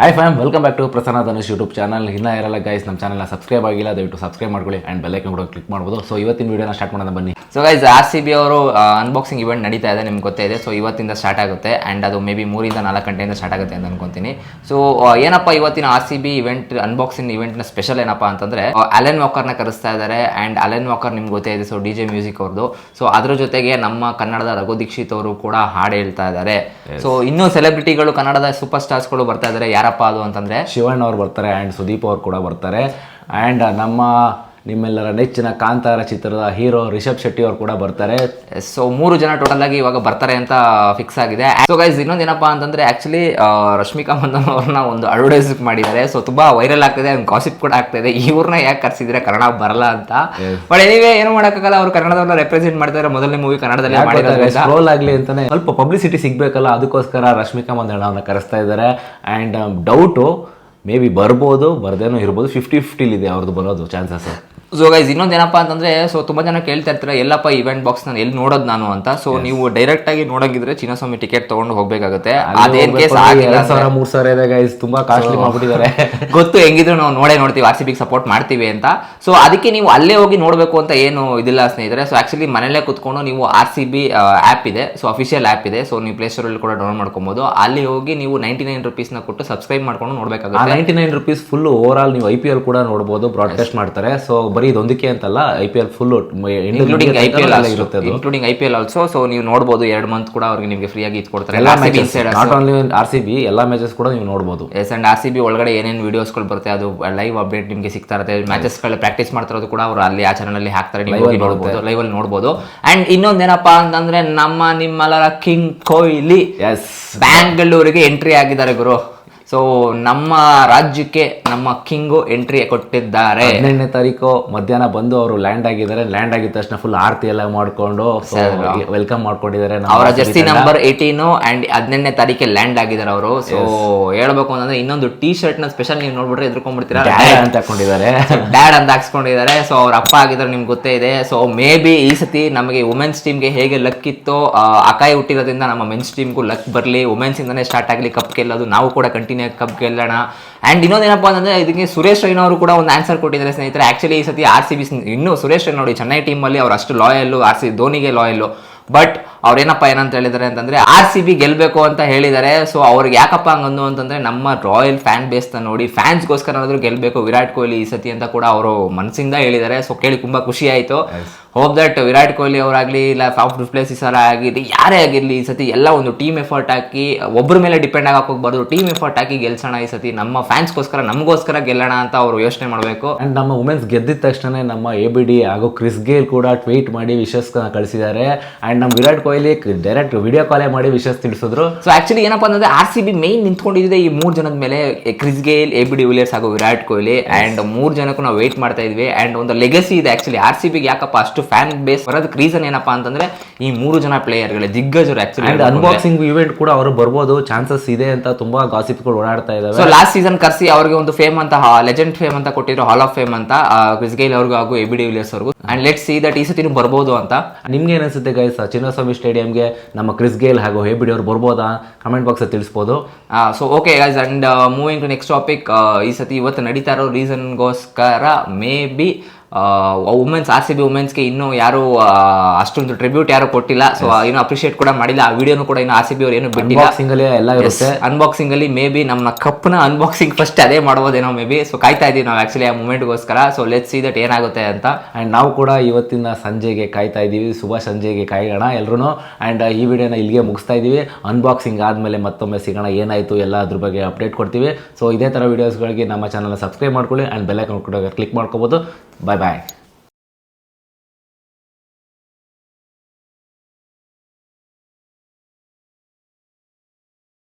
Hi fam, welcome back to Prasanna Dhanush YouTube channel. ಇನ್ನೂ ಇರಲ್ಲ guys, ನಮ್ಮ ಚಾನಲ್ನ ಸಬ್ಸ್ಕ್ರೈಬ್ ಆಗಿಲ್ಲ, ದಯವಿಟ್ಟು ಸಬ್ಸ್ಕ್ರೈಬ್ ಮಾಡ್ಕೊಳ್ಳಿ ಆ್ಯಂಡ್ ಬೆಲ್ ಐಕನ್ ಕೂಡ ಕ್ಲಿಕ್ ಮಾಡ್ಬೋದು. ಸೊ ಇವತ್ತಿನ ವೀಡಿಯೋನ ಸ್ಟಾರ್ಟ್ ಮಾಡೋಣ ಬನ್ನಿ. ಸೊ ಗೈಸ್, RCB ಅವರು ಅನ್ಬಾಕ್ಸಿಂಗ್ ಇವೆಂಟ್ ನಡೀತಾ ಇದೆ, ನಿಮ್ಗೆ ಗೊತ್ತೇ ಇದೆ. ಸೊ ಇವತ್ತಿಂದ ಸ್ಟಾರ್ಟ್ ಆಗುತ್ತೆ ಆ್ಯಂಡ್ ಅದು ಮೇ ಬಿ 3-4 ಗಂಟೆಯಿಂದ ಸ್ಟಾರ್ಟ್ ಆಗುತ್ತೆ ಅಂತ ಅನ್ಕೊಂತೀನಿ. ಸೊ ಏನಪ್ಪ ಇವತ್ತಿನ RCB ಇವೆಂಟ್ ಅನ್ಬಾಕ್ಸಿಂಗ್ ಇವೆಂಟ್ನ ಸ್ಪೆಷಲ್ ಏನಪ್ಪ ಅಂತಂದರೆ ಅಲೆನ್ ವಾಕರ್ನ ಕರೆಸ್ತಾ ಇದ್ದಾರೆ. ಆ್ಯಂಡ್ ಅಲೆನ್ ವಾಕರ್ ನಿಮ್ಗೆ ಗೊತ್ತೇ ಇದೆ, ಸೊ DJ ಮ್ಯೂಸಿಕ್ ಅವ್ರದ್ದು. ಸೊ ಅದ್ರ ಜೊತೆಗೆ ನಮ್ಮ ಕನ್ನಡದ ರಘು ದೀಕ್ಷಿತ್ ಅವರು ಕೂಡ ಹಾಡು ಹೇಳ್ತಾ ಇದ್ದಾರೆ. ಸೊ ಇನ್ನೂ ಸೆಲೆಬ್ರಿಟಿಗಳು, ಕನ್ನಡದ ಸೂಪರ್ ಸ್ಟಾರ್ಸ್ಗಳು ಬರ್ತಾ ಇದ್ದಾರೆ. ಯಾರಪ್ಪ ಅದು ಅಂತಂದರೆ ಶಿವಣ್ಣ ಅವ್ರು ಬರ್ತಾರೆ ಆ್ಯಂಡ್ ಸುದೀಪ್ ಅವ್ರು ಕೂಡ ಬರ್ತಾರೆ. ಆ್ಯಂಡ್ ನಿಮ್ಮೆಲ್ಲರ ನೆಚ್ಚಿನ ಕಾಂತಾರ ಚಿತ್ರದ ಹೀರೋ ರಿಷಬ್ ಶೆಟ್ಟಿ ಅವ್ರು ಕೂಡ ಬರ್ತಾರೆ. ಸೊ 3 ಜನ ಟೋಟಲ್ ಆಗಿ ಇವಾಗ ಬರ್ತಾರೆ ಅಂತ ಫಿಕ್ಸ್ ಆಗಿದೆ. ಸೊ ಗೈಸ್, ಇನ್ನೊಂದೇನಪ್ಪ ಅಂತಂದ್ರೆ ಆಕ್ಚುಲಿ ರಶ್ಮಿಕಾ ಮಂದನ್ ಅವ್ರನ್ನ ಒಂದು ಅಡ್ವರ್ಟೈಸ್ ಮಾಡಿದ್ದಾರೆ. ಸೊ ತುಂಬಾ ವೈರಲ್ ಆಗ್ತಿದೆ, ಕಾಸಿಪ್ ಕೂಡ ಆಗ್ತಿದೆ. ಇವ್ರನ್ನ ಯಾಕೆ ಕರ್ಸಿದ್ರೆ ಕನ್ನಡ ಬರಲ್ಲ ಅಂತ. ಬಟ್ ಎನಿವೇ ಏನು ಮಾಡೋಕ್ಕಾಗಲ್ಲ, ಅವ್ರು ಕನ್ನಡದವ್ರನ್ನ ರೆಪ್ರೆಸೆಂಟ್ ಮಾಡ್ತಾರೆ. ಮೊದಲನೇ ಮೂವಿ ಕನ್ನಡದಲ್ಲಿ ಸ್ಕ್ರೋಲ್ ಆಗಲಿ ಅಂತಾನೆ ಸ್ವಲ್ಪ ಪಬ್ಲಿಸಿಟಿ ಸಿಗ್ಬೇಕಲ್ಲ, ಅದಕ್ಕೋಸ್ಕರ ರಶ್ಮಿಕಾ ಮಂದಣ್ಣ ಅವ್ರನ್ನ ಕರೆಸ್ತಾ ಇದ್ದಾರೆ. ಆ್ಯಂಡ್ ಡೌಟು ಮೇ ಬಿ ಬರ್ಬೋದು, ಬರ್ದೇನೋ ಇರ್ಬೋದು. 50-50 ಇದೆ ಅವ್ರದ್ದು ಬರೋದು ಚಾನ್ಸಸ್. ಸೊ ಗೈಸ್, ಇನ್ನೊಂದೇನಪ್ಪ ಅಂತಂದ್ರೆ, ಸೊ ತುಂಬಾ ಜನ ಕೇಳ್ತಾ ಇರ್ತಾರೆ ಎಲ್ಲಪ್ಪ ಇವೆಂಟ್ ಬಾಕ್ಸ್ ನಾನು ಎಲ್ಲಿ ನೋಡೋದು ನಾನು ಅಂತ. ಸೊ ನೀವು ಡೈರೆಕ್ಟ್ ಆಗಿ ನೋಡಂಗಿದ್ರೆ ಚಿನ್ನಸ್ವಾಮಿ ಟಿಕೆಟ್ ತಗೊಂಡು ಹೋಗ್ಬೇಕಾಗುತ್ತೆ. ಅದೇನ್ ಕೇಸ್ ಆಗಿಲ್ಲ, 2,000-3,000 ಇದೆ ಗೈಸ್, ತುಂಬಾ ಕಾಸ್ಟ್ಲಿ ಮಾಡ್ಬಿಟ್ಟಿದ್ದಾರೆ. ಗೊತ್ತು, ಹೆಂಗಿದ್ರು ನಾವು ನೋಡ್ತೀವಿ, RCB ಸಪೋರ್ಟ್ ಮಾಡ್ತೀವಿ ಅಂತ. ಸೊ ಅದಕ್ಕೆ ನೀವು ಅಲ್ಲೇ ಹೋಗಿ ನೋಡಬೇಕು ಅಂತ ಏನು ಇದಿಲ್ಲ ಸ್ನೇಹಿತರೆ. ಸೊ ಆಕ್ಚುಲಿ ಮನೇಲೆ ಕುತ್ಕೊಂಡು ನೀವು RCB ಆ್ಯಪ್ ಇದೆ, ಸೊ ಅಫಿಷಿಯಲ್ ಆ್ಯಪ್ ಇದೆ. ಸೊ ನೀವು ಪ್ಲೇಸ್ಟೋರಲ್ಲಿ ಕೂಡ ಡೌನ್ಲೋಡ್ ಮಾಡ್ಕೊಬೋದು. ಅಲ್ಲಿ ಹೋಗಿ ನೀವು 99 ರೂಪೀಸ್ನ ಕೊಟ್ಟು ಸಬ್ಸ್ಕ್ರೈಬ್ ಮಾಡ್ಕೊಂಡು ನೋಡ್ಬೇಕಾಗುತ್ತೆ. 99 ರೂಪೀಸ್ ಫುಲ್ ಓವರ್ ಆಲ್ ನೀವು IPL ಕೂಡ ನೋಡ್ಬೋದು, ಬ್ರಾಡ್ಕಾಸ್ಟ್ ಮಾಡ್ತಾರೆ. ಸೊ ಬರೀ ಇದೊಂದಕ್ಕೆ ಅಂತಲ್ಲ, IPL full including IPL also. So ನೀವು ನೋಡಬಹುದು, 2 ಮಂತ್ ಕೂಡ ಅವ್ರಿಗೆ ನಿಮಗೆ ಫ್ರೀ ಆಗಿ ಇಟ್ಕೊಡ್ತಾರೆ. ನಾಟ್ ಓನ್ಲಿ RCB, ಎಲ್ಲ ಮ್ಯಾಚಸ್ ಕೂಡ ನೀವು ನೋಡಬಹುದು. ಎಸ್, ಅಂಡ್ RCB ಒಳಗಡೆ ಏನೇನು ವಿಡಿಯೋಸ್ಗಳು ಬರುತ್ತೆ ಅದು ಲೈವ್ ಅಪ್ಡೇಟ್ ನಿಮಗೆ ಸಿಗ್ತಾ ಇರುತ್ತೆ. ಮ್ಯಾಚಸ್ಗಳು ಪ್ರಾಕ್ಟೀಸ್ ಮಾಡ್ತಿರೋದು ಕೂಡ ಅವರು ಅಲ್ಲಿ ಆ ಚಾನಲ್ ಅಲ್ಲಿ ಹಾಕ್ತಾರೆ, ನೀವು ನೋಡಬಹುದು, ಲೈವ್ ಅಲ್ಲಿ ನೋಡಬಹುದು. ಅಂಡ್ ಇನ್ನೊಂದೇನಪ್ಪಾ ಅಂತಂದ್ರೆ ನಿಮ್ಮೆಲ್ಲರ ಕಿಂಗ್ ಕೊಹ್ಲಿ ಬ್ಯಾಂಗ್ಳೂರಿಗೆ ಎಂಟ್ರಿ ಆಗಿದ್ದಾರೆ ಗುರು. ಸೊ ನಮ್ಮ ರಾಜ್ಯಕ್ಕೆ ನಮ್ಮ ಕಿಂಗು ಎಂಟ್ರಿ ಕೊಟ್ಟಿದ್ದಾರೆ. 18ನೇ ತಾರೀಕು ಮಧ್ಯಾಹ್ನ ಬಂದು ಅವರು ಲ್ಯಾಂಡ್ ಆಗಿದ್ದಾರೆ. ಲ್ಯಾಂಡ್ ಆಗಿದ ತಕ್ಷಣ ಫುಲ್ ಆರತಿ ಎಲ್ಲ ಮಾಡ್ಕೊಂಡು ವೆಲ್ಕಮ್ ಮಾಡ್ಕೊಂಡಿದ್ದಾರೆ. ಅವರ ಜರ್ಸಿ ನಂಬರ್ 18 ಅಂಡ್ 18ನೇ ತಾರೀಕೆ ಲ್ಯಾಂಡ್ ಆಗಿದ್ದಾರೆ ಅವರು. ಸೊ ಹೇಳ್ಬೇಕು ಅಂತಂದ್ರೆ ಇನ್ನೊಂದು ಟಿ ಶರ್ಟ್ ನ ಸ್ಪೆಷಲ್ ನೀವು ನೋಡ್ಬಿಟ್ರೆ ಎದ್ಕೊಂಡ್ಬಿಡ್ತೀರಾ, ಅಂತ ಹಾಕೊಂಡಿದ್ದಾರೆ, ಡ್ಯಾಡ್ ಅಂತ ಹಾಕ್ಸ್ಕೊಂಡಿದ್ದಾರೆ. ಸೊ ಅವ್ರ ಅಪ್ಪ ಆಗಿದ್ದಾರೆ, ನಿಮ್ಗೆ ಗೊತ್ತೇ ಇದೆ. ಸೊ ಮೇ ಬಿ ಈ ಸತಿ ನಮಗೆ ವುಮೆನ್ಸ್ ಟೀಮ್ಗೆ ಹೇಗೆ ಲಕ್ ಇತ್ತು, ಅಕಾಯಿ ಹುಟ್ಟಿರೋದ್ರಿಂದ ನಮ್ಮ ಮೆನ್ಸ್ ಟೀಮ್ಗೂ ಲಕ್ ಬರಲಿ, ವುಮೆನ್ಸ್ ಇಂದಾನೆ ಸ್ಟಾರ್ಟ್ ಆಗಲಿ ಕಪ್ ಗೆಲ್ಲೋದು, ನಾವು ಕೂಡ ಕಂಟಿನ್ಯೂ ಕಪ್ ಗೆಲ್ಲೋಣ. ಅಂಡ್ ಇನ್ನೊಂದೇನಪ್ಪ ಅಂತಂದ್ರೆ ಇದಕ್ಕೆ ಸುರೇಶ್ ರೈನಾ ಅವರು ಕೂಡ ಒಂದು ಆನ್ಸರ್ ಕೊಟ್ಟಿದ್ದಾರೆ ಸ್ನೇಹಿತರೆ. ಆಕ್ಚುಲಿ ಈ ಸತಿ RCB ಇನ್ನೂ ಸುರೇಶ್ ರೈನಾ ನೋಡಿ, ಚೆನ್ನೈ ಟೀಮಲ್ಲಿ ಅವ್ರು ಅಷ್ಟು ಲಾಯಲ್ಲು, ಧೋನಿಗೆ ಲಾಯಲ್ಲು. ಬಟ್ ಅವ್ರೇನಪ್ಪ ಏನಂತ ಹೇಳಿದ್ದಾರೆ ಅಂತಂದ್ರೆ RCB ಗೆಲ್ಬೇಕು ಅಂತ ಹೇಳಿದ್ದಾರೆ. ಸೊ ಅವ್ರಿಗೆ ಯಾಕಪ್ಪ ಹಂಗಂದು ಅಂತಂದ್ರೆ ನಮ್ಮ ರಾಯಲ್ ಫ್ಯಾನ್ ಬೇಸ್ ನೋಡಿ, ಫ್ಯಾನ್ಸ್ಗೋಸ್ಕರ ಏನಾದ್ರು ಗೆಲ್ಬೇಕು ವಿರಾಟ್ ಕೊಹ್ಲಿ ಈ ಸತಿ ಅಂತ ಕೂಡ ಅವರು ಮನಸ್ಸಿಂದ ಹೇಳಿದ್ದಾರೆ. ಸೊ ಕೇಳಿ ತುಂಬಾ ಖುಷಿ ಆಯ್ತು. ಹೋಪ್ ದಟ್ ವಿರಾಟ್ ಕೊಹ್ಲಿ ಅವರಾಗ್ಲಿ, ಇಲ್ಲ ಫಾಫ್ ಡು ಪ್ಲೇಸಿಸ್ ಆಗಿರಲಿ, ಯಾರೇ ಆಗಿರಲಿ, ಈ ಸತಿ ಎಲ್ಲ ಒಂದು ಟೀಮ್ ಎಫರ್ಟ್ ಹಾಕಿ, ಒಬ್ಬರ ಮೇಲೆ ಡಿಪೆಂಡ್ ಆಗಕ್ಕೆ ಹೋಗ್ಬಾರ್ದು, ಟೀಮ್ ಎಫರ್ಟ್ ಹಾಕಿ ಗೆಲ್ಸೋಣ ಈ ಸತಿ, ನಮ್ಮ ಫ್ಯಾನ್ಸ್ಗೋಸ್ಕರ ನಮಗೋಸ್ಕರ ಗೆಲ್ಲೋಣ ಅಂತ ಅವರು ಯೋಚನೆ ಮಾಡಬೇಕು. ಅಂಡ್ ನಮ್ಮ ವುಮೆನ್ಸ್ ಗೆದ್ದಿದ ತಕ್ಷಣ ನಮ್ಮ ABD ಹಾಗೂ ಕ್ರಿಸ್ ಗೇಲ್ ಕೂಡ ಟ್ವೀಟ್ ಮಾಡಿ ವಿಶಸ್ ಕಳಿಸಿದ್ದಾರೆ. ಅಂಡ್ ನಮ್ಮ ವಿರಾಟ್ ಕೊಹ್ಲಿ ಡೈರೆಕ್ಟ್ ವಿಡಿಯೋ ಕಾಲೇ ಮಾಡಿ ವಿಶಸ್ ತಿಳಿಸಿದ್ರು. ಸೊ ಆಕ್ಚುಲಿ ಏನಪ್ಪಾ ಅಂತಂದ್ರೆ RCB ಮೇನ್ ನಿಂತ್ಕೊಂಡಿದೆ ಈ 3 ಜನದ ಮೇಲೆ, ಕ್ರಿಸ್ ಗೇಲ್, ABD ವಿಲಿಯರ್ಸ್ ಹಾಗೂ ವಿರಾಟ್ ಕೊಹ್ಲಿ. ಅಂಡ್ 3 ಜನಕ್ಕೂ ನಾವು ವೇಟ್ ಮಾಡ್ತಾ ಇದ್ವಿ. ಅಂಡ್ ಒಂದು ಲೆಗಸಿ ಇದೆ ಆಕ್ಚುಲಿ RCB ಯಾಕಪ್ಪ ಅಷ್ಟು ಫ್ಯಾನ್ ಬೇಸ್ ಬರೋದಕ್ಕೆ ರೀಸನ್ ಏನಪ್ಪಾ ಅಂತಂದ್ರೆ ಈ 3 ಜನ ಪ್ಲೇಯರ್ಗಳೇ ದಿಗ್ಗಜರು. ಆಕ್ಚುಲಿ ಅನ್ಬಾಕ್ಸಿಂಗ್ ಇವೆಂಟ್ ಕೂಡ ಅವರು ಬರ್ಬೋದು, ಚಾನ್ಸಸ್ ಇದೆ ಅಂತ ತುಂಬಾ ಗಾಸಿಪ್ಗಳು ಓಡಾಡ್ತಾ ಇದಾವೆ. ಸೊ ಲಾಸ್ಟ್ ಸೀಸನ್ ಕರ್ಸಿ ಅವ್ರಿಗೆ ಒಂದು ಫೇಮ್ ಅಂತ, ಲೆಜೆಂಡ್ ಫೇಮ್ ಅಂತ ಕೊಟ್ಟಿದ್ರು, ಹಾಲ್ ಆಫ್ ಫೇಮ್ ಅಂತ, ಕ್ರಿಸ್ ಗೇಲ್ ಅವ್ರಿಗೂ ಹಾಗೂ ABD ವಿಲಿಯರ್ಸ್ ಅವ್ರಿಗೂ. ಅಂಡ್ ಲೆಟ್ಸ್ ಸಿ ದಟ್ ಈ ಸತಿನೂ ಬರ್ಬೋದು ಅಂತ. ನಿಮ್ಗೆ ಏನಿಸುತ್ತೆ ಗೈಸ್, ಚಿನ್ನಸ್ವಾಮಿ ಸ್ಟೇಡಿಯಂಗೆ ನಮ್ಮ ಕ್ರಿಸ್ ಗೇಲ್ ಹಾಗೂ ABD ಅವ್ರು ಬರ್ಬೋದಾ? ಕಮೆಂಟ್ ಬಾಕ್ಸ್ ಅಲ್ಲಿ ತಿಳಿಸ್ಬೋದು. So okay guys, and moving to next topic. ಈ ಸತಿ ಇವತ್ತು ನಡೀತಾ ಇರೋ ರೀಸನ್ಗೋಸ್ಕರ ಮೇ ಬಿ ವುಮೆನ್ಸ್ RCB ವುಮೆನ್ಸ್ಗೆ ಇನ್ನೂ ಯಾರು ಅಷ್ಟೊಂದು ಟ್ರಿಬ್ಯೂಟ್ ಯಾರು ಕೊಟ್ಟಿಲ್ಲ. ಸೊ ಇನ್ನೂ ಅಪ್ರಿಷಿಯೇಟ್ ಕೂಡ ಮಾಡಿಲ್ಲ. ಆ ವಿಡಿಯೋನು ಕೂಡ ಇನ್ನು RCB ಅವ್ರು ಏನು ಬಿಟ್ಟಿಲ್ಲ. ಅನ್ಬಾಕ್ಸಿಂಗ್ ಅಲ್ಲಿ ಮೇ ಬಿ ನಮ್ಮ ಕಪ್ನ ಅನ್ಬಾಕ್ಸಿಂಗ್ ಫಸ್ಟ್ ಅದೇ ಮಾಡ್ಬೋದೇನೋ ಮೇ ಬಿ. ಸೊ ಕಾಯ್ತಾ ಇದೀವಿ ನಾವು ಆಕ್ಚುಲಿ ಆ ಮೂಮೆಂಟ್ಗೋಸ್ಕರ. ಸೊ ಲೆಟ್ಸ್ ಸಿ ದಟ್ ಏನಾಗುತ್ತೆ ಅಂತ. ಅಂಡ್ ನಾವು ಕೂಡ ಇವತ್ತಿನ ಸಂಜೆಗೆ ಕಾಯ್ತಾ ಇದೀವಿ, ಶುಭ ಸಂಜೆಗೆ ಕಾಯೋಣ ಎಲ್ರು. ಅಂಡ್ ಈ ವಿಡಿಯೋನ ಇಲ್ಲಿಗೆ ಮುಗಿಸ್ತಾ ಇದೀವಿ. ಅನ್ಬಾಕ್ಸಿಂಗ್ ಆದ್ಮೇಲೆ ಮತ್ತೊಮ್ಮೆ ಸಿಗೋಣ, ಏನಾಯ್ತು ಎಲ್ಲ ಅದ್ರ ಬಗ್ಗೆ ಅಪ್ಡೇಟ್ ಕೊಡ್ತೀವಿ. ಸೊ ಇದೇ ತರ ವಿಡಿಯೋಸ್ಗಳಿಗೆ ನಮ್ಮ ಚಾನಲ್ನ ಸಬ್ಸ್ಕ್ರೈಬ್ ಮಾಡ್ಕೊಳ್ಳಿ ಅಂಡ್ ಬೆಲ್ ಐಕಾನ್ ಕೂಡ ಕ್ಲಿಕ್ ಮಾಡ್ಕೋಬಹುದು. Bye bye.